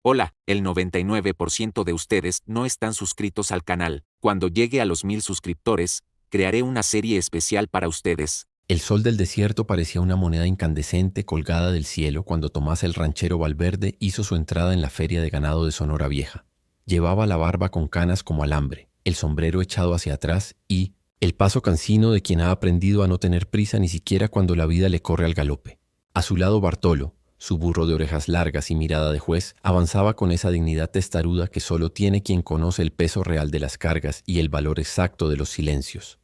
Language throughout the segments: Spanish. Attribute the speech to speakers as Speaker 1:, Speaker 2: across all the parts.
Speaker 1: Hola, el 99% de ustedes no están suscritos al canal. Cuando llegue a los 1000 suscriptores, crearé una serie especial para ustedes.
Speaker 2: El sol del desierto parecía una moneda incandescente colgada del cielo cuando Tomás el ranchero Valverde hizo su entrada en la feria de ganado de Sonora Vieja. Llevaba la barba con canas como alambre, el sombrero echado hacia atrás y el paso cansino de quien ha aprendido a no tener prisa ni siquiera cuando la vida le corre al galope. A su lado Bartolo, su burro de orejas largas y mirada de juez, avanzaba con esa dignidad testaruda que solo tiene quien conoce el peso real de las cargas y el valor exacto de los silencios.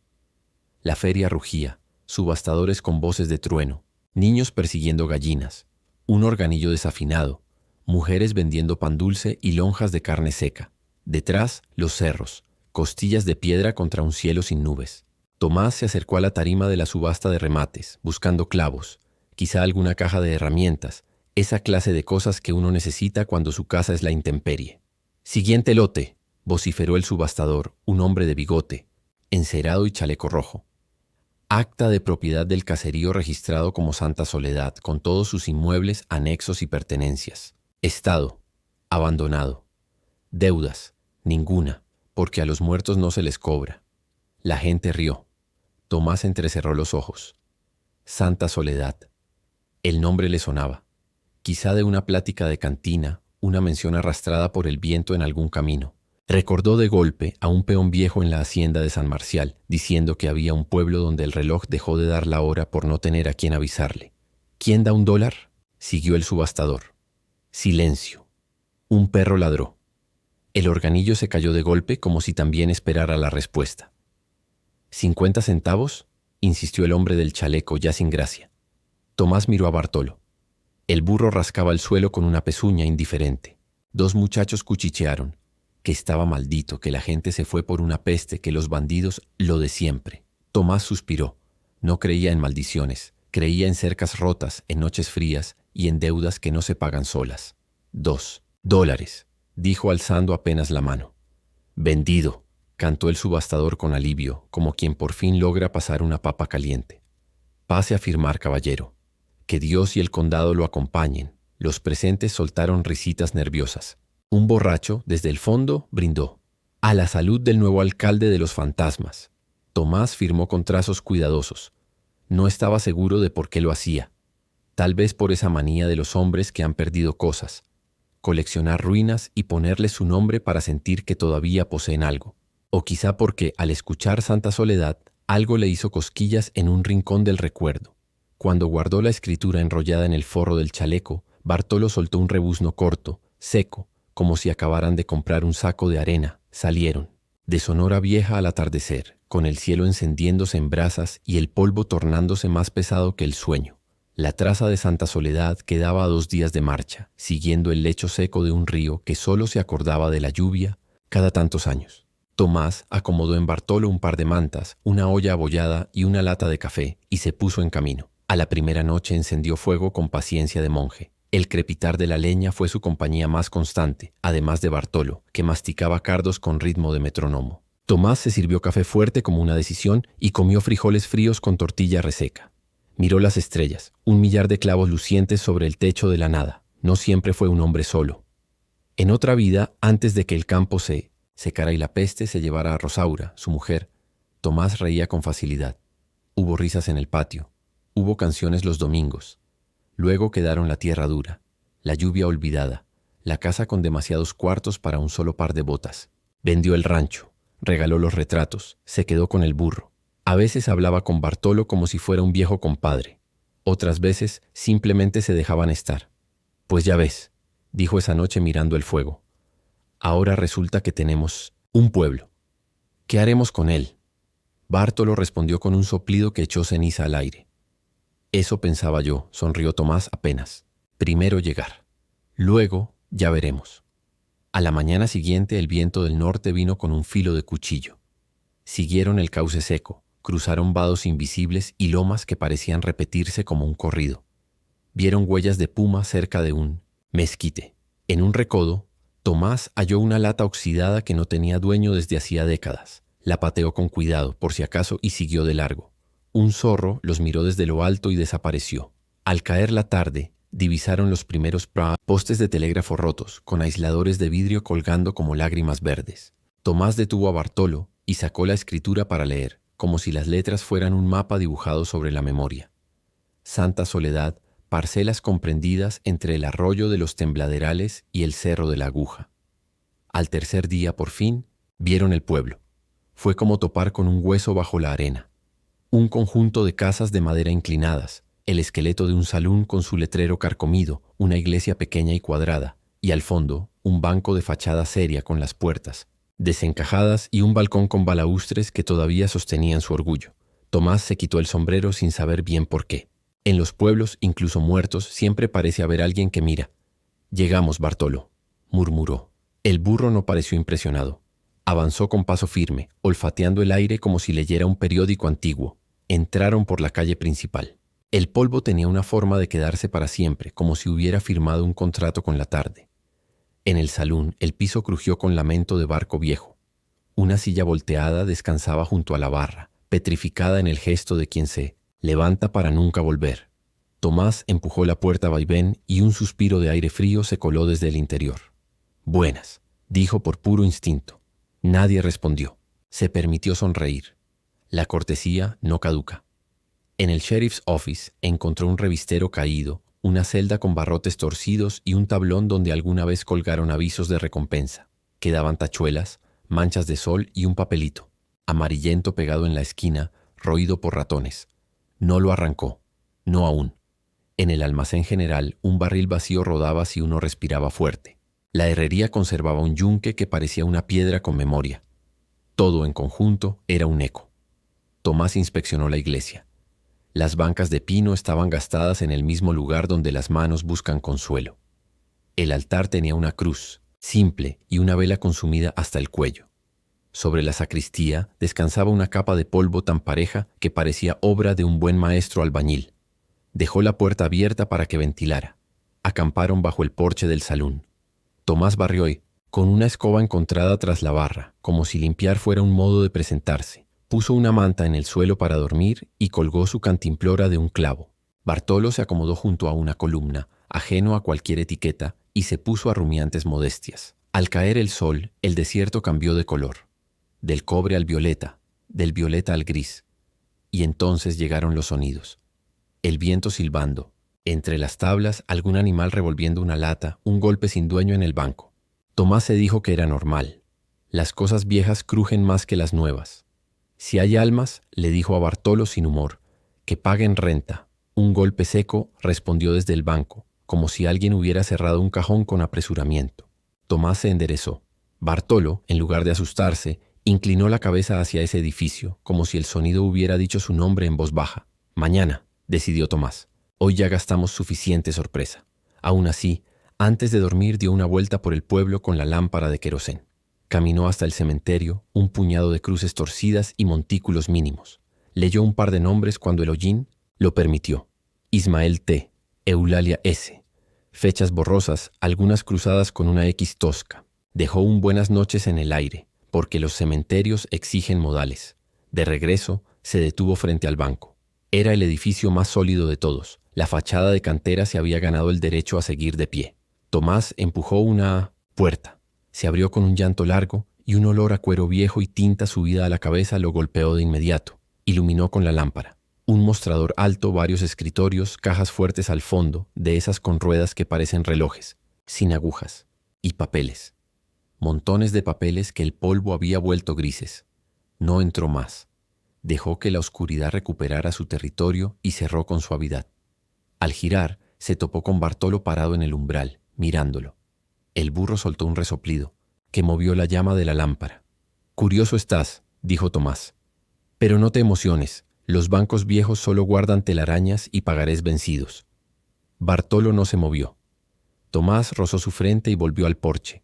Speaker 2: La feria rugía, subastadores con voces de trueno, niños persiguiendo gallinas, un organillo desafinado, mujeres vendiendo pan dulce y lonjas de carne seca. Detrás, los cerros, costillas de piedra contra un cielo sin nubes. Tomás se acercó a la tarima de la subasta de remates, buscando clavos, quizá alguna caja de herramientas, esa clase de cosas que uno necesita cuando su casa es la intemperie. «Siguiente lote», vociferó el subastador, un hombre de bigote, encerado y chaleco rojo. Acta de propiedad del caserío registrado como Santa Soledad, con todos sus inmuebles, anexos y pertenencias. Estado: abandonado. Deudas: ninguna, porque a los muertos no se les cobra. La gente rió. Tomás entrecerró los ojos. Santa Soledad. El nombre le sonaba. Quizá de una plática de cantina, una mención arrastrada por el viento en algún camino. Recordó de golpe a un peón viejo en la hacienda de San Marcial, diciendo que había un pueblo donde el reloj dejó de dar la hora por no tener a quien avisarle. «¿Quién da $1?» siguió el subastador. Silencio. Un perro ladró. El organillo se cayó de golpe como si también esperara la respuesta. «¿50 centavos?» insistió el hombre del chaleco ya sin gracia. Tomás miró a Bartolo. El burro rascaba el suelo con una pezuña indiferente. Dos muchachos cuchichearon. Que estaba maldito, que la gente se fue por una peste, que los bandidos, lo de siempre. Tomás suspiró. No creía en maldiciones, creía en cercas rotas, en noches frías y en deudas que no se pagan solas. $2, dijo alzando apenas la mano. Vendido, cantó el subastador con alivio, como quien por fin logra pasar una papa caliente. Pase a firmar, caballero. Que Dios y el condado lo acompañen. Los presentes soltaron risitas nerviosas. Un borracho, desde el fondo, brindó. «A la salud del nuevo alcalde de los fantasmas». Tomás firmó con trazos cuidadosos. No estaba seguro de por qué lo hacía. Tal vez por esa manía de los hombres que han perdido cosas. Coleccionar ruinas y ponerle su nombre para sentir que todavía poseen algo. O quizá porque, al escuchar Santa Soledad, algo le hizo cosquillas en un rincón del recuerdo. Cuando guardó la escritura enrollada en el forro del chaleco, Bartolo soltó un rebuzno corto, seco, como si acabaran de comprar un saco de arena. Salieron. De Sonora Vieja al atardecer, con el cielo encendiéndose en brasas y el polvo tornándose más pesado que el sueño. La traza de Santa Soledad quedaba a 2 días de marcha, siguiendo el lecho seco de un río que solo se acordaba de la lluvia cada tantos años. Tomás acomodó en Bartolo un par de mantas, una olla abollada y una lata de café, y se puso en camino. A la primera noche encendió fuego con paciencia de monje. El crepitar de la leña fue su compañía más constante, además de Bartolo, que masticaba cardos con ritmo de metrónomo. Tomás se sirvió café fuerte como una decisión y comió frijoles fríos con tortilla reseca. Miró las estrellas, un millar de clavos lucientes sobre el techo de la nada. No siempre fue un hombre solo. En otra vida, antes de que el campo se secara y la peste se llevara a Rosaura, su mujer, Tomás reía con facilidad. Hubo risas en el patio. Hubo canciones los domingos. Luego quedaron la tierra dura, la lluvia olvidada, la casa con demasiados cuartos para un solo par de botas. Vendió el rancho, regaló los retratos, se quedó con el burro. A veces hablaba con Bartolo como si fuera un viejo compadre. Otras veces simplemente se dejaban estar. «Pues ya ves», dijo esa noche mirando el fuego. «Ahora resulta que tenemos un pueblo. ¿Qué haremos con él?» Bartolo respondió con un soplido que echó ceniza al aire. «Eso pensaba yo», sonrió Tomás apenas. «Primero llegar. Luego ya veremos». A la mañana siguiente el viento del norte vino con un filo de cuchillo. Siguieron el cauce seco, cruzaron vados invisibles y lomas que parecían repetirse como un corrido. Vieron huellas de puma cerca de un mezquite. En un recodo, Tomás halló una lata oxidada que no tenía dueño desde hacía décadas. La pateó con cuidado, por si acaso, y siguió de largo. Un zorro los miró desde lo alto y desapareció. Al caer la tarde, Divisaron los primeros postes de telégrafo rotos, con aisladores de vidrio colgando como lágrimas verdes. Tomás detuvo a Bartolo y sacó la escritura para leer, como si las letras fueran un mapa dibujado sobre la memoria. Santa Soledad, parcelas comprendidas entre el arroyo de los Tembladerales y el Cerro de la Aguja. Al tercer día, por fin, vieron el pueblo. Fue como topar con un hueso bajo la arena. Un conjunto de casas de madera inclinadas, el esqueleto de un salón con su letrero carcomido, una iglesia pequeña y cuadrada, y al fondo, un banco de fachada seria con las puertas desencajadas y un balcón con balaustres que todavía sostenían su orgullo. Tomás se quitó el sombrero sin saber bien por qué. En los pueblos, incluso muertos, siempre parece haber alguien que mira. «Llegamos, Bartolo», murmuró. El burro no pareció impresionado. Avanzó con paso firme, olfateando el aire como si leyera un periódico antiguo. Entraron por la calle principal. El polvo tenía una forma de quedarse para siempre, como si hubiera firmado un contrato con la tarde. En el salón, el piso crujió con lamento de barco viejo. Una silla volteada descansaba junto a la barra, petrificada en el gesto de quien se levanta para nunca volver. Tomás empujó la puerta a vaivén y un suspiro de aire frío se coló desde el interior. «Buenas», dijo por puro instinto. Nadie respondió. Se permitió sonreír. La cortesía no caduca. En el sheriff's office encontró un revistero caído, una celda con barrotes torcidos y un tablón donde alguna vez colgaron avisos de recompensa. Quedaban tachuelas, manchas de sol y un papelito, amarillento pegado en la esquina, roído por ratones. No lo arrancó, no aún. En el almacén general, un barril vacío rodaba si uno respiraba fuerte. La herrería conservaba un yunque que parecía una piedra con memoria. Todo en conjunto era un eco. Tomás inspeccionó la iglesia. Las bancas de pino estaban gastadas en el mismo lugar donde las manos buscan consuelo. El altar tenía una cruz, simple, y una vela consumida hasta el cuello. Sobre la sacristía descansaba una capa de polvo tan pareja que parecía obra de un buen maestro albañil. Dejó la puerta abierta para que ventilara. Acamparon bajo el porche del salón. Tomás barrió con una escoba encontrada tras la barra, como si limpiar fuera un modo de presentarse. Puso una manta en el suelo para dormir y colgó su cantimplora de un clavo. Bartolo se acomodó junto a una columna, ajeno a cualquier etiqueta, y se puso a rumiantes modestias. Al caer el sol, el desierto cambió de color, del cobre al violeta, del violeta al gris. Y entonces llegaron los sonidos. El viento silbando, entre las tablas algún animal revolviendo una lata, un golpe sin dueño en el banco. Tomás se dijo que era normal. Las cosas viejas crujen más que las nuevas. Si hay almas, le dijo a Bartolo sin humor, que paguen renta. Un golpe seco respondió desde el banco, como si alguien hubiera cerrado un cajón con apresuramiento. Tomás se enderezó. Bartolo, en lugar de asustarse, inclinó la cabeza hacia ese edificio, como si el sonido hubiera dicho su nombre en voz baja. «Mañana», decidió Tomás. «Hoy ya gastamos suficiente sorpresa». Aún así, antes de dormir dio una vuelta por el pueblo con la lámpara de querosén. Caminó hasta el cementerio, un puñado de cruces torcidas y montículos mínimos. Leyó un par de nombres cuando el hollín lo permitió. Ismael T., Eulalia S. Fechas borrosas, algunas cruzadas con una X tosca. Dejó un buenas noches en el aire, porque los cementerios exigen modales. De regreso, se detuvo frente al banco. Era el edificio más sólido de todos. La fachada de cantera se había ganado el derecho a seguir de pie. Tomás empujó una puerta. Se abrió con un llanto largo y un olor a cuero viejo y tinta subida a la cabeza lo golpeó de inmediato. Iluminó con la lámpara. Un mostrador alto, varios escritorios, cajas fuertes al fondo, de esas con ruedas que parecen relojes, sin agujas, y papeles. Montones de papeles que el polvo había vuelto grises. No entró más. Dejó que la oscuridad recuperara su territorio y cerró con suavidad. Al girar, se topó con Bartolo parado en el umbral, mirándolo. El burro soltó un resoplido, que movió la llama de la lámpara. «Curioso estás», dijo Tomás. «Pero no te emociones, los bancos viejos solo guardan telarañas y pagarés vencidos». Bartolo no se movió. Tomás rozó su frente y volvió al porche.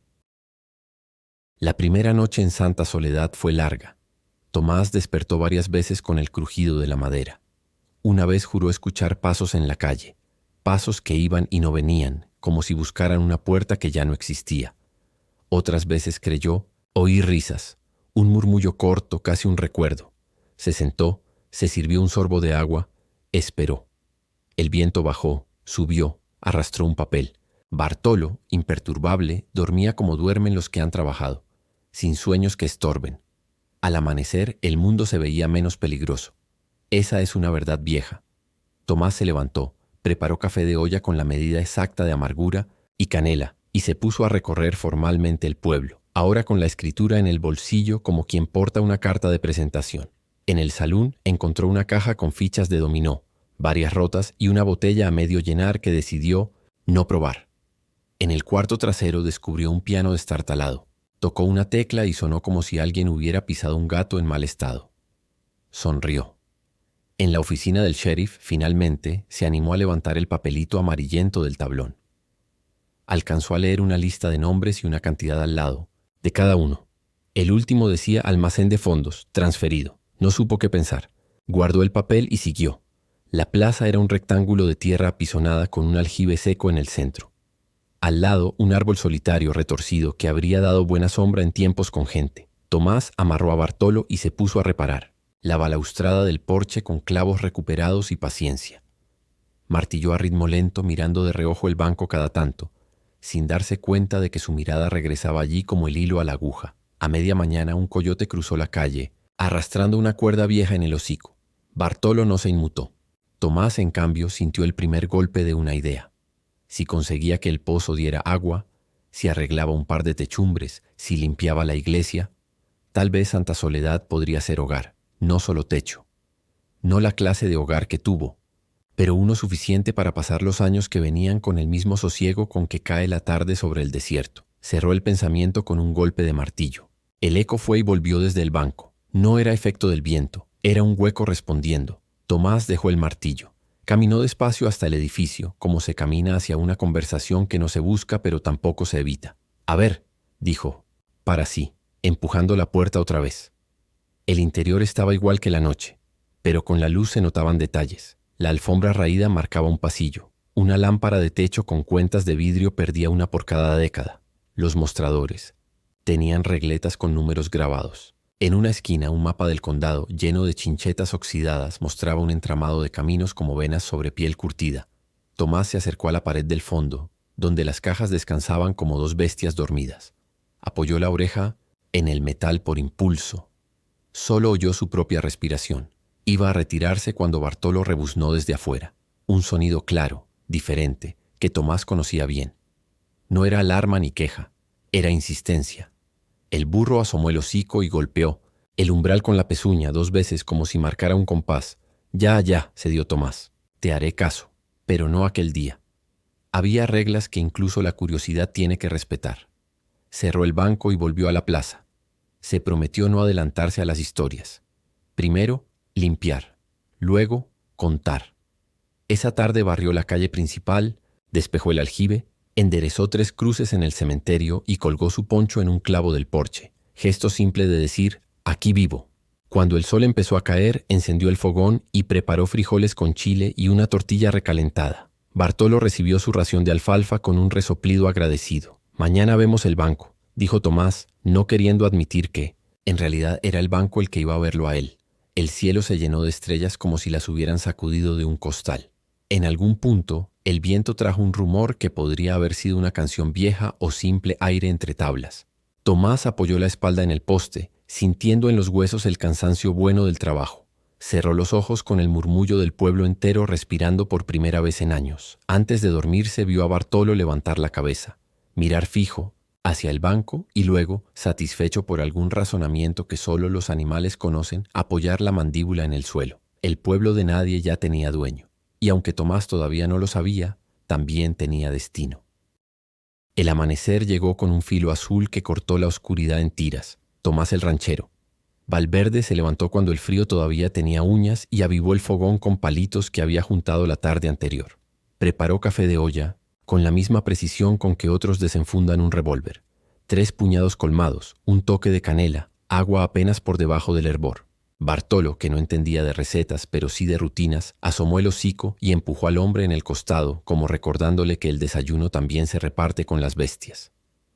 Speaker 2: La primera noche en Santa Soledad fue larga. Tomás despertó varias veces con el crujido de la madera. Una vez juró escuchar pasos en la calle, pasos que iban y no venían, como si buscaran una puerta que ya no existía. Otras veces creyó oír risas, un murmullo corto, casi un recuerdo. Se sentó, se sirvió un sorbo de agua, esperó. El viento bajó, subió, arrastró un papel. Bartolo, imperturbable, dormía como duermen los que han trabajado, sin sueños que estorben. Al amanecer, el mundo se veía menos peligroso. Esa es una verdad vieja. Tomás se levantó, preparó café de olla con la medida exacta de amargura y canela, y se puso a recorrer formalmente el pueblo, ahora con la escritura en el bolsillo como quien porta una carta de presentación. En el salón encontró una caja con fichas de dominó, varias rotas y una botella a medio llenar que decidió no probar. En el cuarto trasero descubrió un piano destartalado. Tocó una tecla y sonó como si alguien hubiera pisado un gato en mal estado. Sonrió. En la oficina del sheriff, finalmente, se animó a levantar el papelito amarillento del tablón. Alcanzó a leer una lista de nombres y una cantidad al lado, de cada uno. El último decía almacén de fondos, transferido. No supo qué pensar. Guardó el papel y siguió. La plaza era un rectángulo de tierra apisonada con un aljibe seco en el centro. Al lado, un árbol solitario retorcido que habría dado buena sombra en tiempos con gente. Tomás amarró a Bartolo y se puso a reparar. La balaustrada del porche con clavos recuperados y paciencia. Martilló a ritmo lento mirando de reojo el banco cada tanto, sin darse cuenta de que su mirada regresaba allí como el hilo a la aguja. A media mañana un coyote cruzó la calle, arrastrando una cuerda vieja en el hocico. Bartolo no se inmutó. Tomás, en cambio, sintió el primer golpe de una idea. Si conseguía que el pozo diera agua, si arreglaba un par de techumbres, si limpiaba la iglesia, tal vez Santa Soledad podría ser hogar, no solo techo. No la clase de hogar que tuvo, pero uno suficiente para pasar los años que venían con el mismo sosiego con que cae la tarde sobre el desierto. Cerró el pensamiento con un golpe de martillo. El eco fue y volvió desde el banco. No era efecto del viento, era un hueco respondiendo. Tomás dejó el martillo. Caminó despacio hasta el edificio, como se camina hacia una conversación que no se busca pero tampoco se evita. «A ver», dijo, para sí, empujando la puerta otra vez. El interior estaba igual que la noche, pero con la luz se notaban detalles. La alfombra raída marcaba un pasillo. Una lámpara de techo con cuentas de vidrio perdía una por cada década. Los mostradores tenían regletas con números grabados. En una esquina, un mapa del condado, lleno de chinchetas oxidadas, mostraba un entramado de caminos como venas sobre piel curtida. Tomás se acercó a la pared del fondo, donde las cajas descansaban como dos bestias dormidas. Apoyó la oreja en el metal por impulso. Solo oyó su propia respiración. Iba a retirarse cuando Bartolo rebuznó desde afuera. Un sonido claro, diferente, que Tomás conocía bien. No era alarma ni queja, era insistencia. El burro asomó el hocico y golpeó el umbral con la pezuña 2 veces como si marcara un compás. Ya, cedió Tomás. Te haré caso, pero no aquel día. Había reglas que incluso la curiosidad tiene que respetar. Cerró el banco y volvió a la plaza. Se prometió no adelantarse a las historias. Primero, limpiar. Luego, contar. Esa tarde barrió la calle principal, despejó el aljibe, enderezó 3 cruces en el cementerio y colgó su poncho en un clavo del porche. Gesto simple de decir, aquí vivo. Cuando el sol empezó a caer, encendió el fogón y preparó frijoles con chile y una tortilla recalentada. Bartolo recibió su ración de alfalfa con un resoplido agradecido. Mañana vemos el banco, dijo Tomás, no queriendo admitir que, en realidad, era el banco el que iba a verlo a él. El cielo se llenó de estrellas como si las hubieran sacudido de un costal. En algún punto, el viento trajo un rumor que podría haber sido una canción vieja o simple aire entre tablas. Tomás apoyó la espalda en el poste, sintiendo en los huesos el cansancio bueno del trabajo. Cerró los ojos con el murmullo del pueblo entero respirando por primera vez en años. Antes de dormirse vio a Bartolo levantar la cabeza, mirar fijo hacia el banco y luego, satisfecho por algún razonamiento que solo los animales conocen, apoyar la mandíbula en el suelo. El pueblo de nadie ya tenía dueño. Y aunque Tomás todavía no lo sabía, también tenía destino. El amanecer llegó con un filo azul que cortó la oscuridad en tiras. Tomás el ranchero. Valverde se levantó cuando el frío todavía tenía uñas y avivó el fogón con palitos que había juntado la tarde anterior. Preparó café de olla, con la misma precisión con que otros desenfundan un revólver. 3 puñados colmados, un toque de canela, agua apenas por debajo del hervor. Bartolo, que no entendía de recetas, pero sí de rutinas, asomó el hocico y empujó al hombre en el costado, como recordándole que el desayuno también se reparte con las bestias.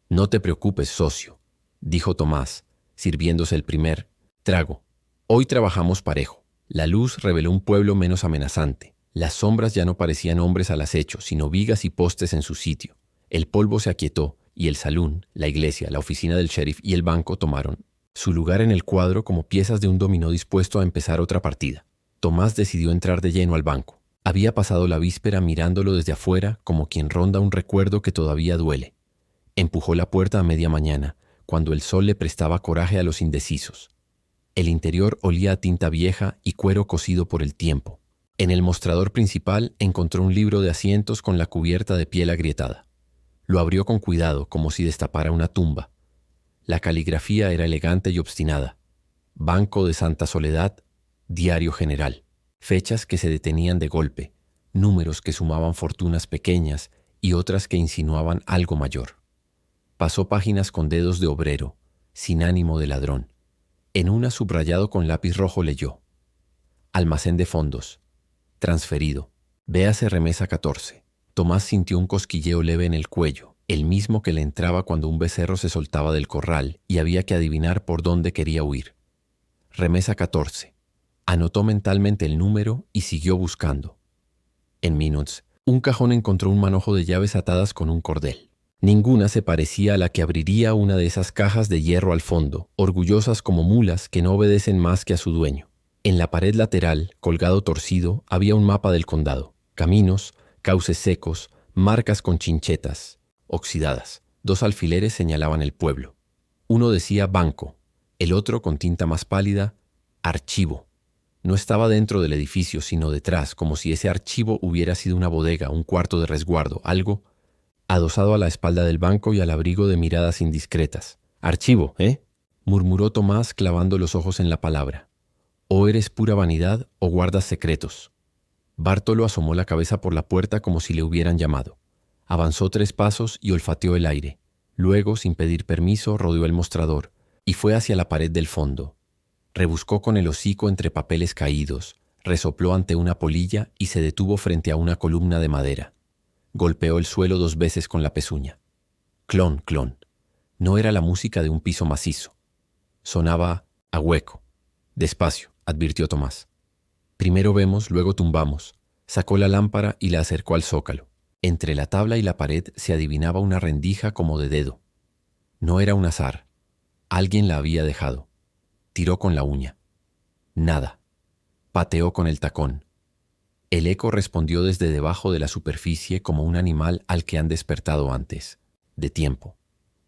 Speaker 2: «No te preocupes, socio», dijo Tomás, sirviéndose el primer trago. «Hoy trabajamos parejo». La luz reveló un pueblo menos amenazante. Las sombras ya no parecían hombres al acecho, sino vigas y postes en su sitio. El polvo se aquietó y el salón, la iglesia, la oficina del sheriff y el banco tomaron su lugar en el cuadro como piezas de un dominó dispuesto a empezar otra partida. Tomás decidió entrar de lleno al banco. Había pasado la víspera mirándolo desde afuera como quien ronda un recuerdo que todavía duele. Empujó la puerta a media mañana, cuando el sol le prestaba coraje a los indecisos. El interior olía a tinta vieja y cuero cocido por el tiempo. En el mostrador principal encontró un libro de asientos con la cubierta de piel agrietada. Lo abrió con cuidado, como si destapara una tumba. La caligrafía era elegante y obstinada. Banco de Santa Soledad, Diario General. Fechas que se detenían de golpe, números que sumaban fortunas pequeñas y otras que insinuaban algo mayor. Pasó páginas con dedos de obrero, sin ánimo de ladrón. En una, subrayado con lápiz rojo, leyó: Almacén de fondos. Transferido. Véase remesa 14. Tomás sintió un cosquilleo leve en el cuello, el mismo que le entraba cuando un becerro se soltaba del corral y había que adivinar por dónde quería huir. Remesa 14. Anotó mentalmente el número y siguió buscando. En Minuts, un cajón encontró un manojo de llaves atadas con un cordel. Ninguna se parecía a la que abriría una de esas cajas de hierro al fondo, orgullosas como mulas que no obedecen más que a su dueño. En la pared lateral, colgado torcido, había un mapa del condado. Caminos, cauces secos, marcas con chinchetas, oxidadas. 2 alfileres señalaban el pueblo. Uno decía banco, el otro, con tinta más pálida, archivo. No estaba dentro del edificio, sino detrás, como si ese archivo hubiera sido una bodega, un cuarto de resguardo, algo adosado a la espalda del banco y al abrigo de miradas indiscretas. «Archivo, ¿eh?», murmuró Tomás, clavando los ojos en la palabra. «O eres pura vanidad o guardas secretos». Bartolo asomó la cabeza por la puerta como si le hubieran llamado. Avanzó 3 pasos y olfateó el aire. Luego, sin pedir permiso, rodeó el mostrador y fue hacia la pared del fondo. Rebuscó con el hocico entre papeles caídos, resopló ante una polilla y se detuvo frente a una columna de madera. Golpeó el suelo 2 veces con la pezuña. Clon, clon. No era la música de un piso macizo. Sonaba a hueco. Despacio, advirtió Tomás. Primero vemos, luego tumbamos. Sacó la lámpara y la acercó al zócalo. Entre la tabla y la pared se adivinaba una rendija como de dedo. No era un azar. Alguien la había dejado. Tiró con la uña. Nada. Pateó con el tacón. El eco respondió desde debajo de la superficie como un animal al que han despertado antes, de tiempo.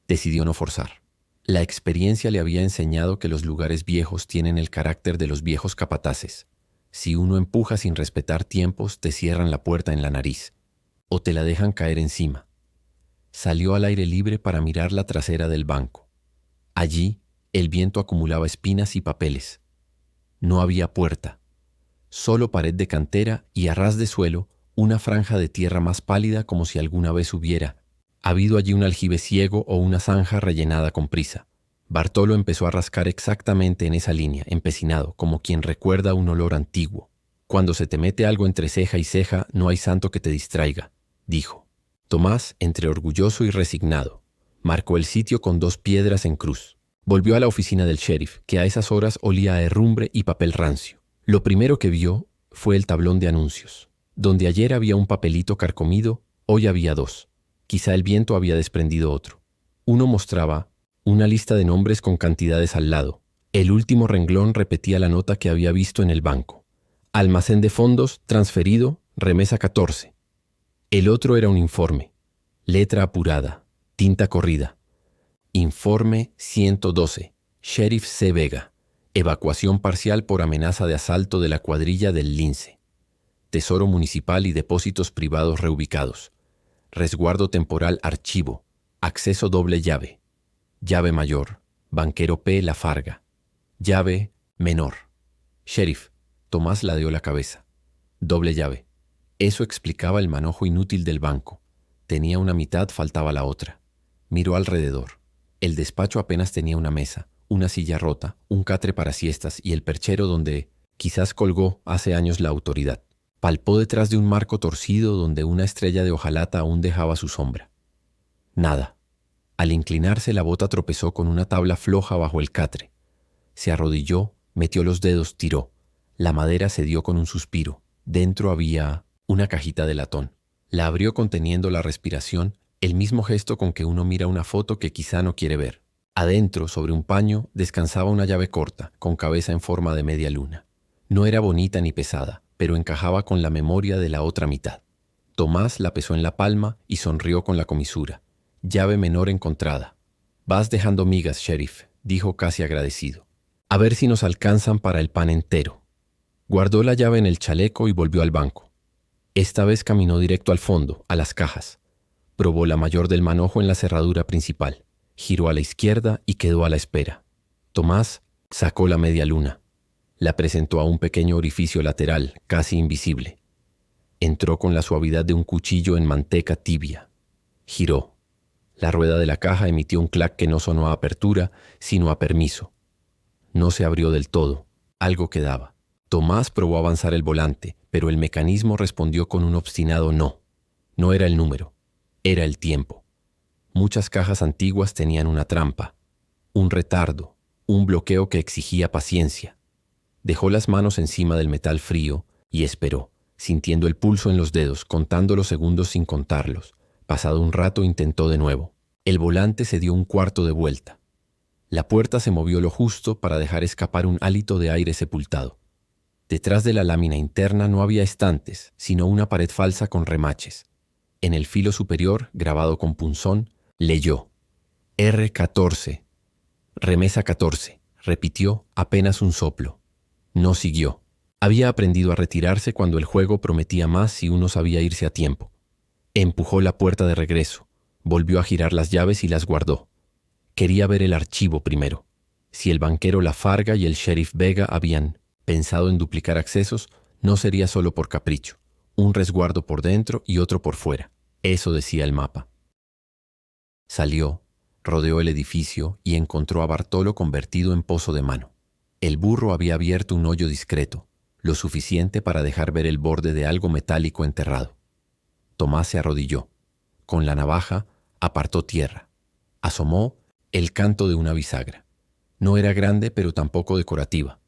Speaker 2: Decidió no forzar. La experiencia le había enseñado que los lugares viejos tienen el carácter de los viejos capataces. Si uno empuja sin respetar tiempos, te cierran la puerta en la nariz, o te la dejan caer encima. Salió al aire libre para mirar la trasera del banco. Allí, el viento acumulaba espinas y papeles. No había puerta. Solo pared de cantera y a ras de suelo una franja de tierra más pálida como si alguna vez hubiera habido allí un aljibe ciego o una zanja rellenada con prisa. Bartolo empezó a rascar exactamente en esa línea, empecinado, como quien recuerda un olor antiguo. Cuando se te mete algo entre ceja y ceja, no hay santo que te distraiga, dijo. Tomás, entre orgulloso y resignado, marcó el sitio con 2 piedras en cruz. Volvió a la oficina del sheriff, que a esas horas olía a herrumbre y papel rancio. Lo primero que vio fue el tablón de anuncios. Donde ayer había un papelito carcomido, hoy había 2. Quizá el viento había desprendido otro. Uno mostraba una lista de nombres con cantidades al lado. El último renglón repetía la nota que había visto en el banco. Almacén de fondos, transferido, remesa 14. El otro era un informe. Letra apurada, tinta corrida. Informe 112. Sheriff C. Vega. Evacuación parcial por amenaza de asalto de la cuadrilla del Lince. Tesoro municipal y depósitos privados reubicados. Resguardo temporal archivo. Acceso doble llave. Llave mayor. Banquero P. Lafarga. Llave menor. Sheriff. Tomás ladeó la cabeza. Doble llave. Eso explicaba el manojo inútil del banco. Tenía una mitad, faltaba la otra. Miró alrededor. El despacho apenas tenía una mesa, una silla rota, un catre para siestas y el perchero donde quizás colgó hace años la autoridad. Palpó detrás de un marco torcido donde una estrella de hojalata aún dejaba su sombra. Nada. Al inclinarse, la bota tropezó con una tabla floja bajo el catre. Se arrodilló, metió los dedos, tiró. La madera cedió con un suspiro. Dentro había una cajita de latón. La abrió conteniendo la respiración, el mismo gesto con que uno mira una foto que quizá no quiere ver. Adentro, sobre un paño, descansaba una llave corta, con cabeza en forma de media luna. No era bonita ni pesada, pero encajaba con la memoria de la otra mitad. Tomás la pesó en la palma y sonrió con la comisura. Llave menor encontrada. Vas dejando migas, sheriff, dijo casi agradecido. A ver si nos alcanzan para el pan entero. Guardó la llave en el chaleco y volvió al banco. Esta vez caminó directo al fondo, a las cajas. Probó la mayor del manojo en la cerradura principal. Giró a la izquierda y quedó a la espera. Tomás sacó la media luna. La presentó a un pequeño orificio lateral, casi invisible. Entró con la suavidad de un cuchillo en manteca tibia. Giró. La rueda de la caja emitió un clac que no sonó a apertura, sino a permiso. No se abrió del todo. Algo quedaba. Tomás probó avanzar el volante, pero el mecanismo respondió con un obstinado no. No era el número. Era el tiempo. Muchas cajas antiguas tenían una trampa, un retardo, un bloqueo que exigía paciencia. Dejó las manos encima del metal frío y esperó, sintiendo el pulso en los dedos, contando los segundos sin contarlos. Pasado un rato intentó de nuevo. El volante se dio un cuarto de vuelta. La puerta se movió lo justo para dejar escapar un hálito de aire sepultado. Detrás de la lámina interna no había estantes, sino una pared falsa con remaches. En el filo superior, grabado con punzón, leyó R14, remesa 14, repitió apenas un soplo. No siguió. Había aprendido a retirarse cuando el juego prometía más si uno sabía irse a tiempo. Empujó la puerta de regreso, volvió a girar las llaves y las guardó. Quería ver el archivo primero. Si el banquero Lafarga y el sheriff Vega habían pensado en duplicar accesos, no sería solo por capricho. Un resguardo por dentro y otro por fuera. Eso decía el mapa. Salió, rodeó el edificio y encontró a Bartolo convertido en pozo de mano. El burro había abierto un hoyo discreto, lo suficiente para dejar ver el borde de algo metálico enterrado. Tomás se arrodilló. Con la navaja apartó tierra. Asomó el canto de una bisagra. No era grande, pero tampoco decorativa.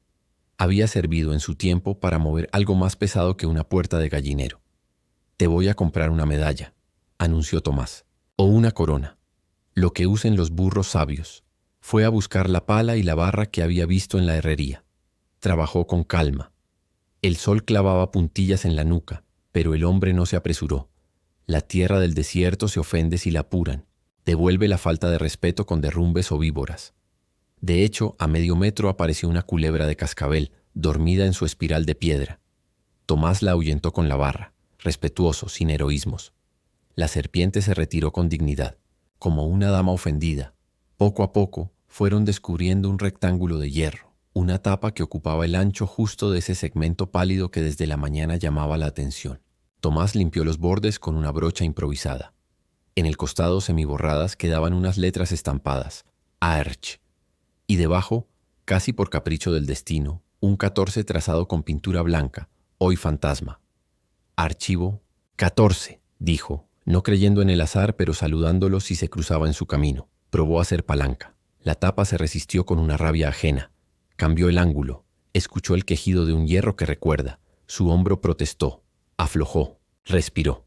Speaker 2: Había servido en su tiempo para mover algo más pesado que una puerta de gallinero. Te voy a comprar una medalla, anunció Tomás, o una corona, lo que usen los burros sabios. Fue a buscar la pala y la barra que había visto en la herrería. Trabajó con calma. El sol clavaba puntillas en la nuca, pero el hombre no se apresuró. La tierra del desierto se ofende si la apuran. Devuelve la falta de respeto con derrumbes o víboras. De hecho, a medio metro apareció una culebra de cascabel, dormida en su espiral de piedra. Tomás la ahuyentó con la barra, respetuoso, sin heroísmos. La serpiente se retiró con dignidad, como una dama ofendida. Poco a poco, fueron descubriendo un rectángulo de hierro, una tapa que ocupaba el ancho justo de ese segmento pálido que desde la mañana llamaba la atención. Tomás limpió los bordes con una brocha improvisada. En el costado semiborradas quedaban unas letras estampadas, Arch, y debajo, casi por capricho del destino, un 14 trazado con pintura blanca, hoy fantasma. Archivo 14, dijo, no creyendo en el azar, pero saludándolo si se cruzaba en su camino. Probó a hacer palanca. La tapa se resistió con una rabia ajena. Cambió el ángulo. Escuchó el quejido de un hierro que recuerda. Su hombro protestó. Aflojó. Respiró.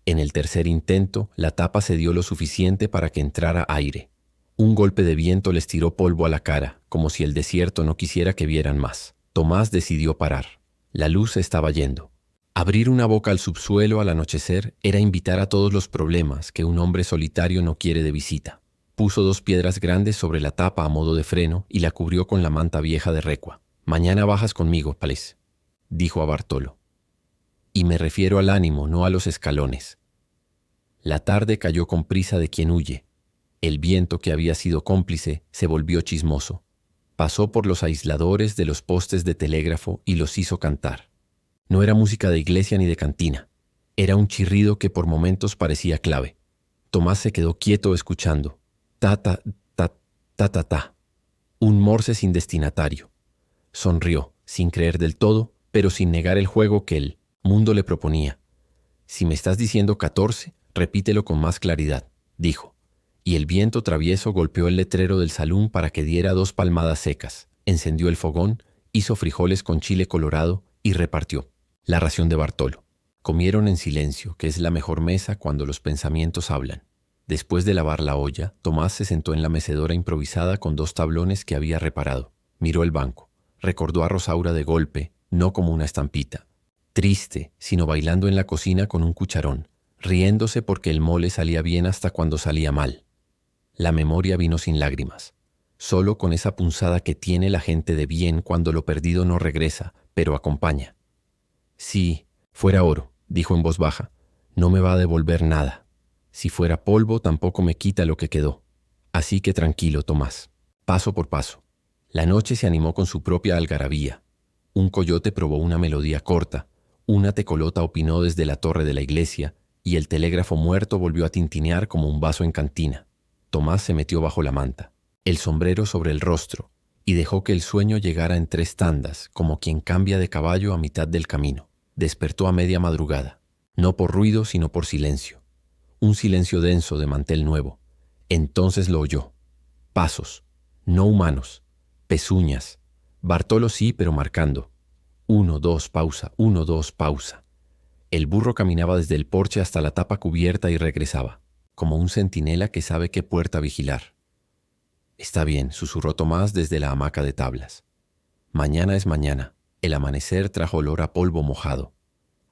Speaker 2: En el tercer intento, la tapa cedió lo suficiente para que entrara aire. Un golpe de viento les tiró polvo a la cara, como si el desierto no quisiera que vieran más. Tomás decidió parar. La luz se estaba yendo. Abrir una boca al subsuelo al anochecer era invitar a todos los problemas que un hombre solitario no quiere de visita. Puso 2 piedras grandes sobre la tapa a modo de freno y la cubrió con la manta vieja de recua. «Mañana bajas conmigo, Palés», dijo a Bartolo. «Y me refiero al ánimo, no a los escalones». La tarde cayó con prisa de quien huye. El viento, que había sido cómplice, se volvió chismoso. Pasó por los aisladores de los postes de telégrafo y los hizo cantar. No era música de iglesia ni de cantina. Era un chirrido que por momentos parecía clave. Tomás se quedó quieto escuchando. Ta, ta, ta, ta, ta, ta. Un morse sin destinatario. Sonrió, sin creer del todo, pero sin negar el juego que el mundo le proponía. «Si me estás diciendo 14, repítelo con más claridad», dijo. Y el viento travieso golpeó el letrero del salón para que diera 2 palmadas secas. Encendió el fogón, hizo frijoles con chile colorado y repartió. La ración de Bartolo. Comieron en silencio, que es la mejor mesa cuando los pensamientos hablan. Después de lavar la olla, Tomás se sentó en la mecedora improvisada con 2 tablones que había reparado. Miró el banco. Recordó a Rosaura de golpe, no como una estampita. Triste, sino bailando en la cocina con un cucharón, riéndose porque el mole salía bien hasta cuando salía mal. La memoria vino sin lágrimas, solo con esa punzada que tiene la gente de bien cuando lo perdido no regresa, pero acompaña. Si fuera oro, dijo en voz baja, no me va a devolver nada. Si fuera polvo, tampoco me quita lo que quedó. Así que tranquilo, Tomás. Paso por paso. La noche se animó con su propia algarabía. Un coyote probó una melodía corta, una tecolota opinó desde la torre de la iglesia, y el telégrafo muerto volvió a tintinear como un vaso en cantina. Tomás se metió bajo la manta, el sombrero sobre el rostro, y dejó que el sueño llegara en 3 tandas, como quien cambia de caballo a mitad del camino. Despertó a media madrugada, no por ruido, sino por silencio. Un silencio denso de mantel nuevo. Entonces lo oyó. Pasos, no humanos, pezuñas. Bartolo sí, pero marcando. 1, 2, pausa, 1, 2, pausa. El burro caminaba desde el porche hasta la tapa cubierta y regresaba, como un centinela que sabe qué puerta vigilar. Está bien, susurró Tomás desde la hamaca de tablas. Mañana es mañana. El amanecer trajo olor a polvo mojado.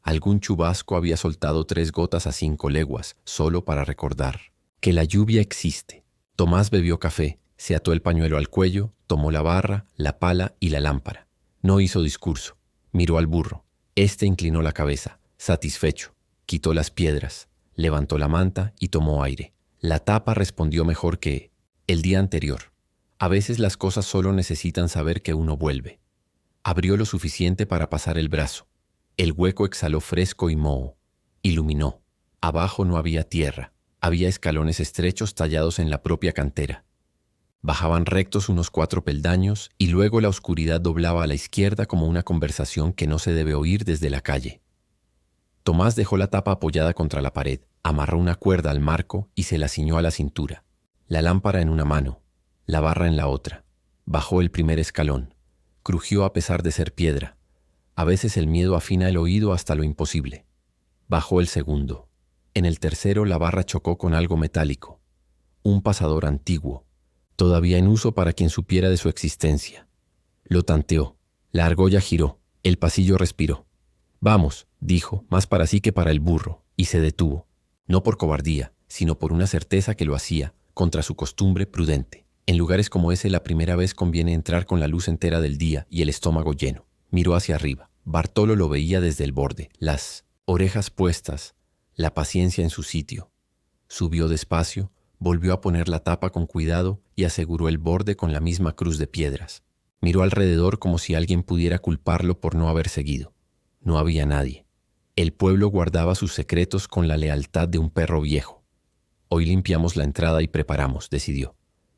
Speaker 2: Algún chubasco había soltado 3 gotas a 5 leguas, solo para recordar que la lluvia existe. Tomás bebió café, se ató el pañuelo al cuello, tomó la barra, la pala y la lámpara. No hizo discurso. Miró al burro. Este inclinó la cabeza, satisfecho. Quitó las piedras, levantó la manta y tomó aire. La tapa respondió mejor que el día anterior. A veces las cosas solo necesitan saber que uno vuelve. Abrió lo suficiente para pasar el brazo. El hueco exhaló fresco y moho. Iluminó. Abajo no había tierra. Había escalones estrechos tallados en la propia cantera. Bajaban rectos unos 4 peldaños y luego la oscuridad doblaba a la izquierda como una conversación que no se debe oír desde la calle. Tomás dejó la tapa apoyada contra la pared, amarró una cuerda al marco y se la ciñó a la cintura. La lámpara en una mano, la barra en la otra. Bajó el primer escalón. Crujió a pesar de ser piedra. A veces el miedo afina el oído hasta lo imposible. Bajó el segundo. En el tercero la barra chocó con algo metálico. Un pasador antiguo, todavía en uso para quien supiera de su existencia. Lo tanteó. La argolla giró. El pasillo respiró. Vamos, dijo, más para sí que para el burro, y se detuvo. No por cobardía, sino por una certeza que lo hacía, contra su costumbre prudente. En lugares como ese la primera vez conviene entrar con la luz entera del día y el estómago lleno. Miró hacia arriba. Bartolo lo veía desde el borde, las orejas puestas, la paciencia en su sitio. Subió despacio, volvió a poner la tapa con cuidado y aseguró el borde con la misma cruz de piedras. Miró alrededor como si alguien pudiera culparlo por no haber seguido. No había nadie. El pueblo guardaba sus secretos con la lealtad de un perro viejo. Hoy limpiamos la entrada y preparamos, decidió.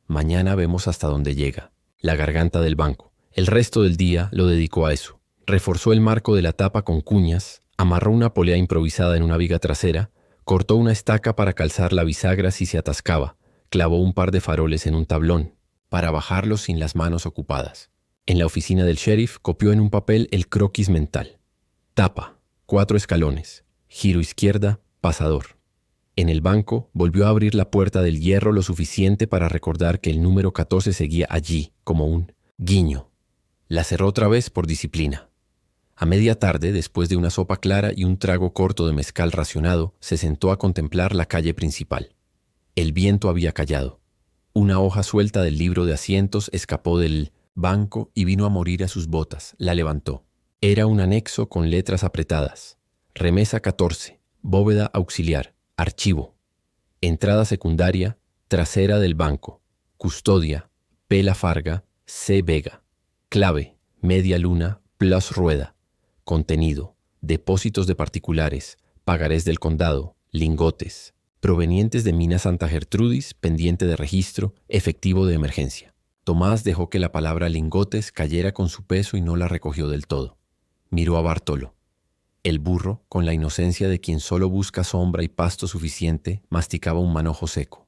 Speaker 2: Mañana vemos hasta dónde llega. La garganta del banco. El resto del día lo dedicó a eso. Reforzó el marco de la tapa con cuñas, amarró una polea improvisada en una viga trasera, cortó una estaca para calzar la bisagra si se atascaba, clavó un par de faroles en un tablón, para bajarlos sin las manos ocupadas. En la oficina del sheriff copió en un papel el croquis mental. Tapa, 4 escalones, giro izquierda, pasador. En el banco volvió a abrir la puerta del hierro lo suficiente para recordar que el número 14 seguía allí, como un guiño. La cerró otra vez por disciplina. A media tarde, después de una sopa clara y un trago corto de mezcal racionado, se sentó a contemplar la calle principal. El viento había callado. Una hoja suelta del libro de asientos escapó del banco y vino a morir a sus botas. La levantó. Era un anexo con letras apretadas. Remesa 14, bóveda auxiliar, archivo. Entrada secundaria, trasera del banco. Custodia, P. Lafarga, C. Vega. Clave, media luna, plus rueda. Contenido, depósitos de particulares, pagarés del condado, lingotes, provenientes de Mina Santa Gertrudis, pendiente de registro, efectivo de emergencia. Tomás dejó que la palabra lingotes cayera con su peso y no la recogió del todo. Miró a Bartolo. El burro, con la inocencia de quien solo busca sombra y pasto suficiente, masticaba un manojo seco.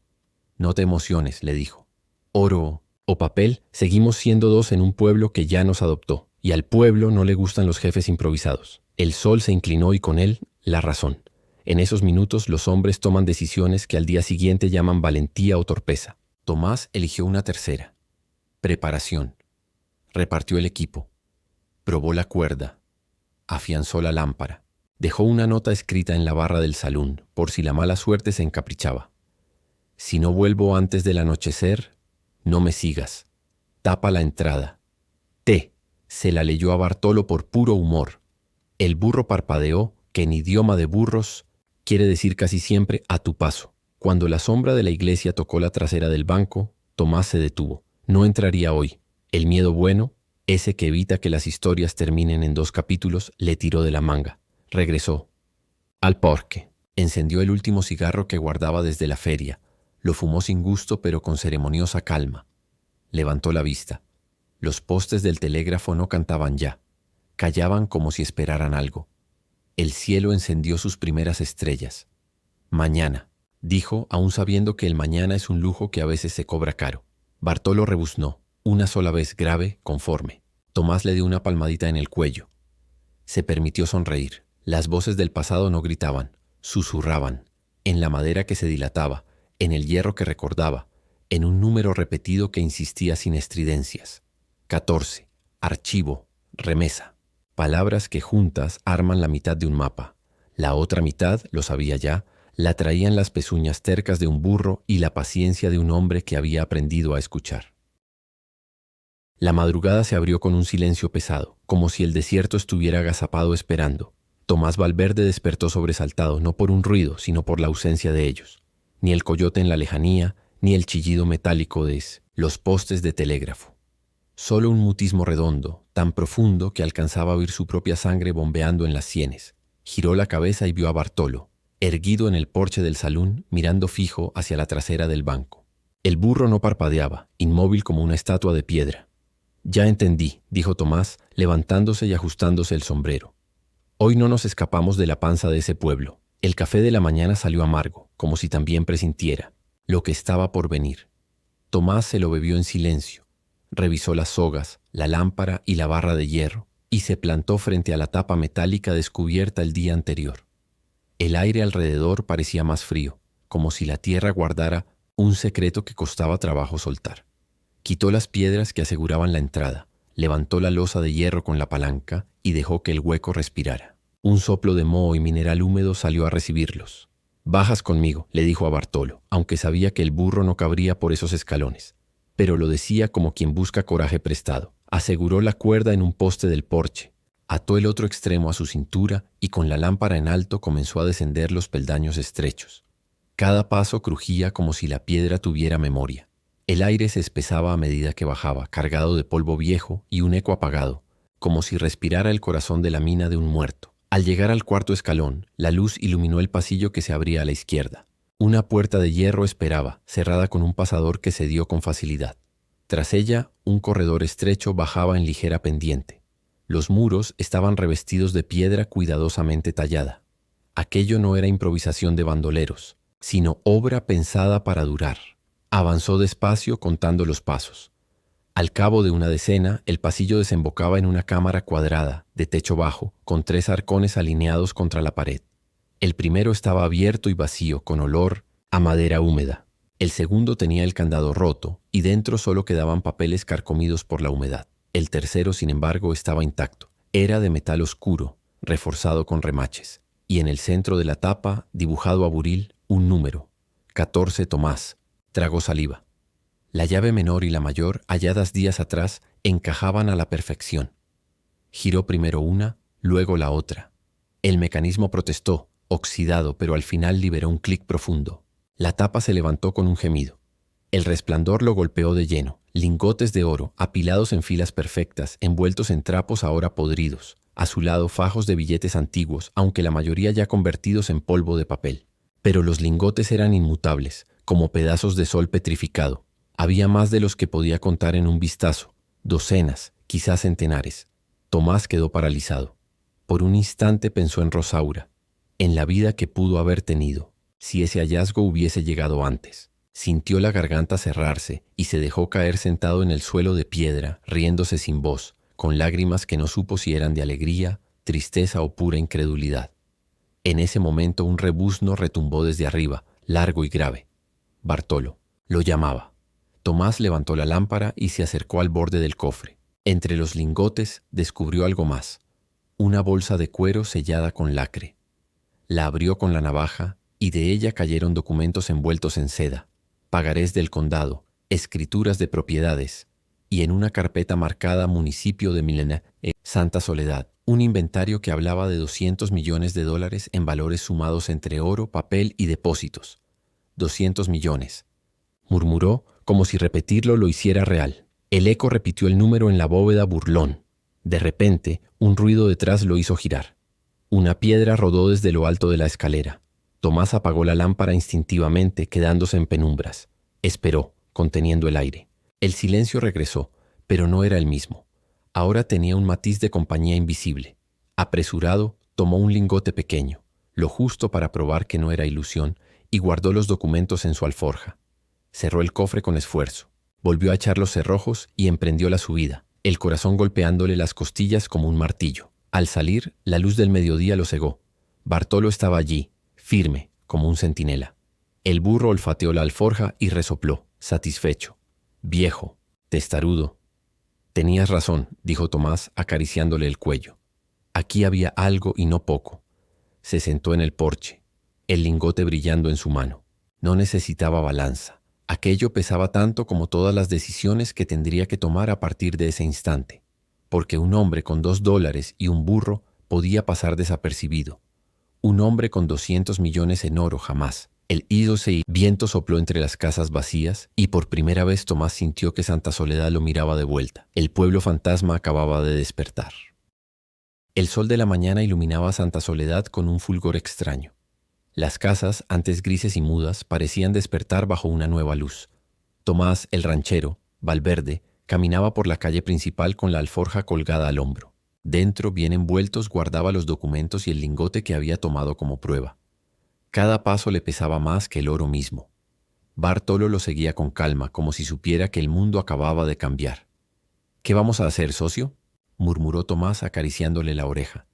Speaker 2: No te emociones, le dijo. Oro o papel, seguimos siendo 2 en un pueblo que ya nos adoptó. Y al pueblo no le gustan los jefes improvisados. El sol se inclinó y con él la razón. En esos minutos los hombres toman decisiones que al día siguiente llaman valentía o torpeza. Tomás eligió una tercera. Preparación. Repartió el equipo. Probó la cuerda. Afianzó la lámpara. Dejó una nota escrita en la barra del salón, por si la mala suerte se encaprichaba. Si no vuelvo antes del anochecer, no me sigas. Tapa la entrada. T. Se la leyó a Bartolo por puro humor. El burro parpadeó, que en idioma de burros quiere decir casi siempre a tu paso. Cuando la sombra de la iglesia tocó la trasera del banco, Tomás se detuvo. No entraría hoy. El miedo bueno, ese que evita que las historias terminen en 2 capítulos, le tiró de la manga. Regresó al parque. Encendió el último cigarro que guardaba desde la feria. Lo fumó sin gusto pero con ceremoniosa calma. Levantó la vista. Los postes del telégrafo no cantaban ya. Callaban como si esperaran algo. El cielo encendió sus primeras estrellas. Mañana, dijo, aún sabiendo que el mañana es un lujo que a veces se cobra caro. Bartolo rebuznó, una sola vez grave, conforme. Tomás le dio una palmadita en el cuello. Se permitió sonreír. Las voces del pasado no gritaban, susurraban, en la madera que se dilataba, en el hierro que recordaba, en un número repetido que insistía sin estridencias. 14. Archivo. Remesa. Palabras que juntas arman la mitad de un mapa. La otra mitad, lo sabía ya, la traían las pezuñas tercas de un burro y la paciencia de un hombre que había aprendido a escuchar. La madrugada se abrió con un silencio pesado, como si el desierto estuviera agazapado esperando. Tomás Valverde despertó sobresaltado, no por un ruido, sino por la ausencia de ellos. Ni el coyote en la lejanía, ni el chillido metálico de los postes de telégrafo. Solo un mutismo redondo, tan profundo que alcanzaba a oír su propia sangre bombeando en las sienes. Giró la cabeza y vio a Bartolo, erguido en el porche del salón, mirando fijo hacia la trasera del banco. El burro no parpadeaba, inmóvil como una estatua de piedra. «Ya entendí», dijo Tomás, levantándose y ajustándose el sombrero. «Hoy no nos escapamos de la panza de ese pueblo». El café de la mañana salió amargo, como si también presintiera lo que estaba por venir. Tomás se lo bebió en silencio. Revisó las sogas, la lámpara y la barra de hierro, y se plantó frente a la tapa metálica descubierta el día anterior. El aire alrededor parecía más frío, como si la tierra guardara un secreto que costaba trabajo soltar. Quitó las piedras que aseguraban la entrada, levantó la losa de hierro con la palanca y dejó que el hueco respirara. Un soplo de moho y mineral húmedo salió a recibirlos. «Bajas conmigo», le dijo a Bartolo, aunque sabía que el burro no cabría por esos escalones. Pero lo decía como quien busca coraje prestado. Aseguró la cuerda en un poste del porche, ató el otro extremo a su cintura y con la lámpara en alto comenzó a descender los peldaños estrechos. Cada paso crujía como si la piedra tuviera memoria. El aire se espesaba a medida que bajaba, cargado de polvo viejo y un eco apagado, como si respirara el corazón de la mina de un muerto. Al llegar al 4.º escalón, la luz iluminó el pasillo que se abría a la izquierda. Una puerta de hierro esperaba, cerrada con un pasador que cedió con facilidad. Tras ella, un corredor estrecho bajaba en ligera pendiente. Los muros estaban revestidos de piedra cuidadosamente tallada. Aquello no era improvisación de bandoleros, sino obra pensada para durar. Avanzó despacio contando los pasos. Al cabo de una decena, el pasillo desembocaba en una cámara cuadrada, de techo bajo, con 3 arcones alineados contra la pared. El primero estaba abierto y vacío, con olor a madera húmeda. El segundo tenía el candado roto, y dentro solo quedaban papeles carcomidos por la humedad. El tercero, sin embargo, estaba intacto. Era de metal oscuro, reforzado con remaches, y en el centro de la tapa, dibujado a buril, un número. 14 Tomás. Tragó saliva. La llave menor y la mayor, halladas días atrás, encajaban a la perfección. Giró primero una, luego la otra. El mecanismo protestó, oxidado, pero al final liberó un clic profundo. La tapa se levantó con un gemido. El resplandor lo golpeó de lleno. Lingotes de oro, apilados en filas perfectas, envueltos en trapos ahora podridos. A su lado fajos de billetes antiguos, aunque la mayoría ya convertidos en polvo de papel. Pero los lingotes eran inmutables, como pedazos de sol petrificado. Había más de los que podía contar en un vistazo, docenas, quizás centenares. Tomás quedó paralizado. Por un instante pensó en Rosaura, en la vida que pudo haber tenido, si ese hallazgo hubiese llegado antes. Sintió la garganta cerrarse y se dejó caer sentado en el suelo de piedra, riéndose sin voz, con lágrimas que no supo si eran de alegría, tristeza o pura incredulidad. En ese momento un rebuzno retumbó desde arriba, largo y grave. Bartolo lo llamaba. Tomás levantó la lámpara y se acercó al borde del cofre. Entre los lingotes descubrió algo más, una bolsa de cuero sellada con lacre. La abrió con la navaja y de ella cayeron documentos envueltos en seda, pagarés del condado, escrituras de propiedades, y en una carpeta marcada Municipio de Milena, Santa Soledad, un inventario que hablaba de 200 millones de dólares en valores sumados entre oro, papel y depósitos. 200 millones. Murmuró como si repetirlo lo hiciera real. El eco repitió el número en la bóveda burlón. De repente, un ruido detrás lo hizo girar. Una piedra rodó desde lo alto de la escalera. Tomás apagó la lámpara instintivamente, quedándose en penumbras. Esperó, conteniendo el aire. El silencio regresó, pero no era el mismo. Ahora tenía un matiz de compañía invisible. Apresurado, tomó un lingote pequeño, lo justo para probar que no era ilusión, y guardó los documentos en su alforja. Cerró el cofre con esfuerzo. Volvió a echar los cerrojos y emprendió la subida, el corazón golpeándole las costillas como un martillo. Al salir, la luz del mediodía lo cegó. Bartolo estaba allí, firme, como un centinela. El burro olfateó la alforja y resopló, satisfecho. Viejo, testarudo. Tenías razón, dijo Tomás, acariciándole el cuello. Aquí había algo y no poco. Se sentó en el porche, el lingote brillando en su mano. No necesitaba balanza. Aquello pesaba tanto como todas las decisiones que tendría que tomar a partir de ese instante, porque un hombre con $2 y un burro podía pasar desapercibido. Un hombre con 200 millones en oro jamás. El viento sopló entre las casas vacías y por primera vez Tomás sintió que Santa Soledad lo miraba de vuelta. El pueblo fantasma acababa de despertar. El sol de la mañana iluminaba Santa Soledad con un fulgor extraño. Las casas, antes grises y mudas, parecían despertar bajo una nueva luz. Tomás, el ranchero, Valverde, caminaba por la calle principal con la alforja colgada al hombro. Dentro, bien envueltos, guardaba los documentos y el lingote que había tomado como prueba. Cada paso le pesaba más que el oro mismo. Bartolo lo seguía con calma, como si supiera que el mundo acababa de cambiar. «¿Qué vamos a hacer, socio?», murmuró Tomás acariciándole la oreja.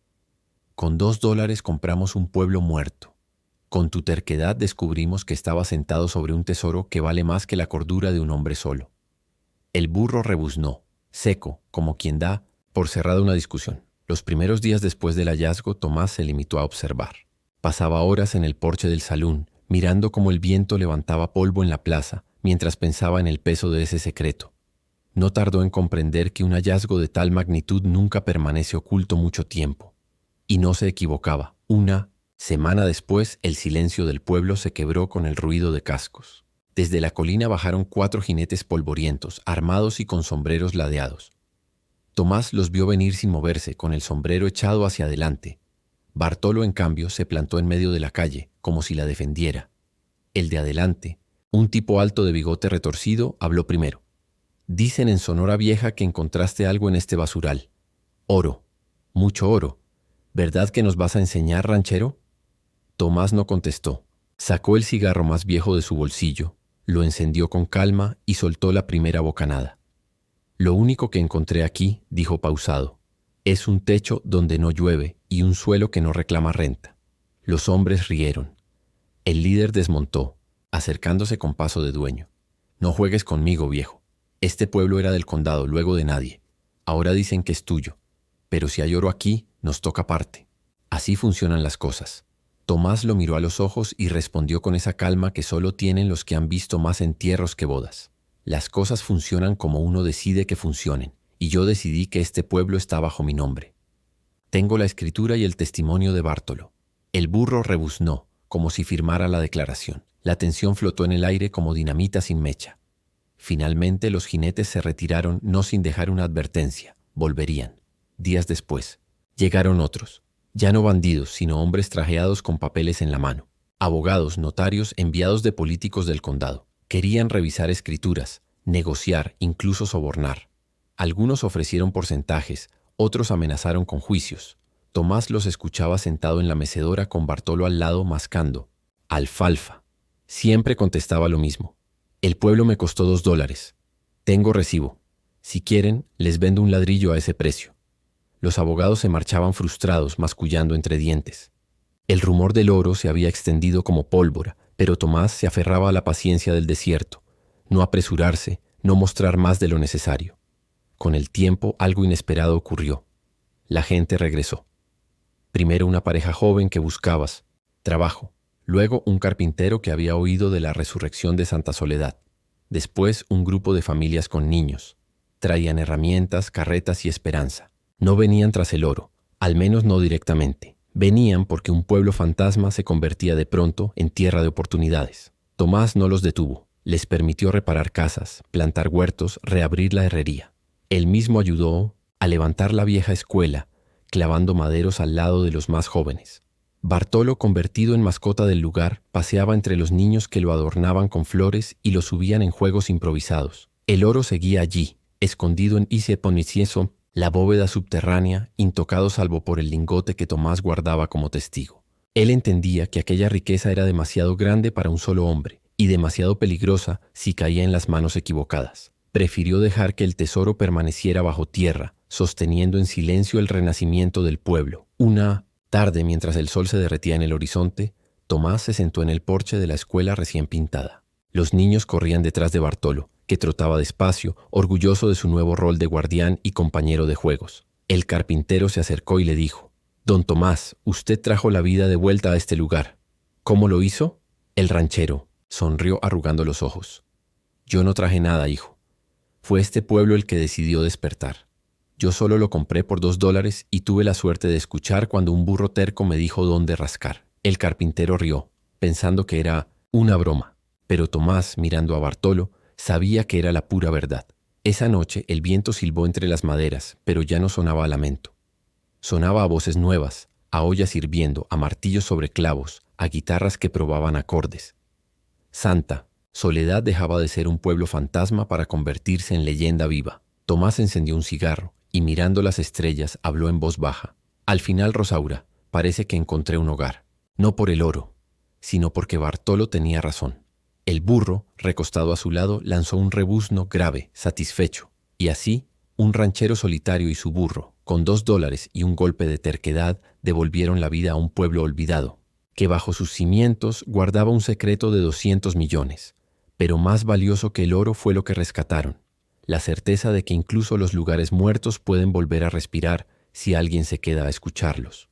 Speaker 2: «Con $2 compramos un pueblo muerto. Con tu terquedad descubrimos que estaba sentado sobre un tesoro que vale más que la cordura de un hombre solo». El burro rebuznó, seco, como quien da por cerrada una discusión. Los primeros días después del hallazgo, Tomás se limitó a observar. Pasaba horas en el porche del salón, mirando cómo el viento levantaba polvo en la plaza, mientras pensaba en el peso de ese secreto. No tardó en comprender que un hallazgo de tal magnitud nunca permanece oculto mucho tiempo. Y no se equivocaba. Una semana después, el silencio del pueblo se quebró con el ruido de cascos. Desde la colina bajaron 4 jinetes polvorientos, armados y con sombreros ladeados. Tomás los vio venir sin moverse, con el sombrero echado hacia adelante. Bartolo, en cambio, se plantó en medio de la calle, como si la defendiera. El de adelante, un tipo alto de bigote retorcido, habló primero. «Dicen en Sonora Vieja que encontraste algo en este basural. Oro, mucho oro. ¿Verdad que nos vas a enseñar, ranchero?». Tomás no contestó. Sacó el cigarro más viejo de su bolsillo, lo encendió con calma y soltó la primera bocanada. «Lo único que encontré aquí», dijo pausado, «es un techo donde no llueve y un suelo que no reclama renta». Los hombres rieron. El líder desmontó, acercándose con paso de dueño. «No juegues conmigo, viejo. Este pueblo era del condado, luego de nadie. Ahora dicen que es tuyo. Pero si hay oro aquí, nos toca parte. Así funcionan las cosas». Tomás lo miró a los ojos y respondió con esa calma que solo tienen los que han visto más entierros que bodas. «Las cosas funcionan como uno decide que funcionen, y yo decidí que este pueblo está bajo mi nombre. Tengo la escritura y el testimonio de Bartolo». El burro rebuznó, como si firmara la declaración. La tensión flotó en el aire como dinamita sin mecha. Finalmente los jinetes se retiraron, no sin dejar una advertencia. Volverían. Días después, llegaron otros. Ya no bandidos, sino hombres trajeados con papeles en la mano. Abogados, notarios, enviados de políticos del condado. Querían revisar escrituras, negociar, incluso sobornar. Algunos ofrecieron porcentajes, otros amenazaron con juicios. Tomás los escuchaba sentado en la mecedora con Bartolo al lado mascando. «Alfalfa». Siempre contestaba lo mismo. «El pueblo me costó $2. Tengo recibo. Si quieren, les vendo un ladrillo a ese precio». Los abogados se marchaban frustrados, mascullando entre dientes. El rumor del oro se había extendido como pólvora, pero Tomás se aferraba a la paciencia del desierto. No apresurarse, no mostrar más de lo necesario. Con el tiempo, algo inesperado ocurrió. La gente regresó. Primero una pareja joven que buscabas trabajo. Luego un carpintero que había oído de la resurrección de Santa Soledad. Después un grupo de familias con niños. Traían herramientas, carretas y esperanza. No venían tras el oro, al menos no directamente. Venían porque un pueblo fantasma se convertía de pronto en tierra de oportunidades. Tomás no los detuvo. Les permitió reparar casas, plantar huertos, reabrir la herrería. Él mismo ayudó a levantar la vieja escuela, clavando maderos al lado de los más jóvenes. Bartolo, convertido en mascota del lugar, paseaba entre los niños que lo adornaban con flores y lo subían en juegos improvisados. El oro seguía allí, escondido en Iseponicieso, la bóveda subterránea, intocado salvo por el lingote que Tomás guardaba como testigo. Él entendía que aquella riqueza era demasiado grande para un solo hombre y demasiado peligrosa si caía en las manos equivocadas. Prefirió dejar que el tesoro permaneciera bajo tierra, sosteniendo en silencio el renacimiento del pueblo. Una tarde, mientras el sol se derretía en el horizonte, Tomás se sentó en el porche de la escuela recién pintada. Los niños corrían detrás de Bartolo, que trotaba despacio, orgulloso de su nuevo rol de guardián y compañero de juegos. El carpintero se acercó y le dijo: «Don Tomás, usted trajo la vida de vuelta a este lugar». «¿Cómo lo hizo?» El ranchero sonrió arrugando los ojos. «Yo no traje nada, hijo. Fue este pueblo el que decidió despertar. Yo solo lo compré por $2 y tuve la suerte de escuchar cuando un burro terco me dijo dónde rascar». El carpintero rió, pensando que era una broma, pero Tomás, mirando a Bartolo, sabía que era la pura verdad. Esa noche el viento silbó entre las maderas, pero ya no sonaba a lamento. Sonaba a voces nuevas, a ollas hirviendo, a martillos sobre clavos, a guitarras que probaban acordes. Santa Soledad dejaba de ser un pueblo fantasma para convertirse en leyenda viva. Tomás encendió un cigarro y, mirando las estrellas, habló en voz baja. «Al final, Rosaura, parece que encontré un hogar. No por el oro, sino porque Bartolo tenía razón». El burro, recostado a su lado, lanzó un rebuzno grave, satisfecho. Y así, un ranchero solitario y su burro, con $2 y un golpe de terquedad, devolvieron la vida a un pueblo olvidado, que bajo sus cimientos guardaba un secreto de 200 millones. Pero más valioso que el oro fue lo que rescataron: la certeza de que incluso los lugares muertos pueden volver a respirar si alguien se queda a escucharlos.